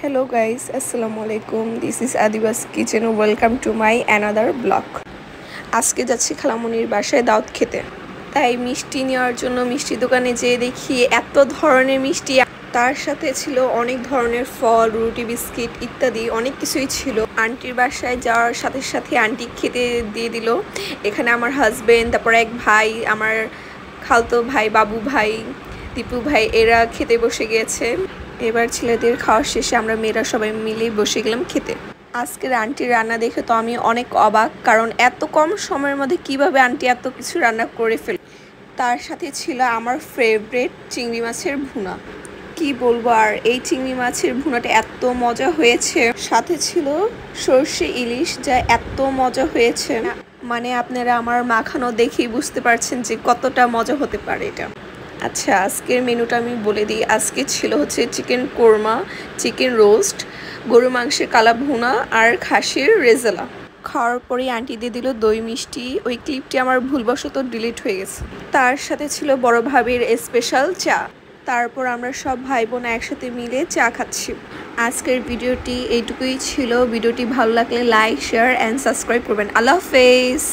Hello guys, Assalamualaikum. This is Adibas Kitchen. Welcome to my another vlog. আজকে যাচ্ছি খালামনির বাসায় দাওয়াত খেতে। তাই মিষ্টি নেওয়ার জন্য মিষ্টি দোকানে যেয়ে দেখি এত ধরনের মিষ্টি, তার সাথে ছিল অনেক ধরনের ফল, রুটি, বিস্কিট ইত্যাদি অনেক কিছুই ছিল। আন্টির বাসায় যাওয়ার সাথে সাথে আন্টি খেতে দিয়ে দিল। এখানে আমার হাজবেন্ড, তারপর এক ভাই, আমার খালতো ভাই, বাবু ভাই, দীপু ভাই এরা খেতে বসে গিয়েছে। এবার ছেলেদের খাওয়া শেষে আমরা মেয়েরা সবাই মিলে বসে গেলাম খেতে। আজকের আন্টির রান্না দেখে তো আমি অনেক অবাক, কারণ এত কম সময়ের মধ্যে কিভাবে আন্টি এত কিছু রান্না করে ফেল। তার সাথে ছিল আমার ফেভারিট চিংড়ি মাছের ভুনা। কি বলবো আর, এই চিংড়ি মাছের ভুনাটা এত মজা হয়েছে। সাথে ছিল সর্ষে ইলিশ, যা এত মজা হয়েছে, মানে আপনারা আমার মাখানো দেখেই বুঝতে পারছেন যে কতটা মজা হতে পারে এটা। আচ্ছা, আজকের মেনুটা আমি বলে দিই। আজকে ছিল হচ্ছে চিকেন কোরমা, চিকেন রোস্ট, গরু মাংসের কালা ভুনা আর খাসির রেজালা। খাওয়ার পরে আন্টি দিয়ে দিল দই মিষ্টি। ওই ক্লিপটি আমার ভুলবশত ডিলিট হয়ে গেছে। তার সাথে ছিল বড় ভাবির স্পেশাল চা। তারপর আমরা সব ভাই বোন একসাথে মিলে চা খাচ্ছি। আজকের ভিডিওটি এইটুকুই ছিল। ভিডিওটি ভালো লাগলে লাইক, শেয়ার অ্যান্ড সাবস্ক্রাইব করবেন। আল্লাহ হাফেজ।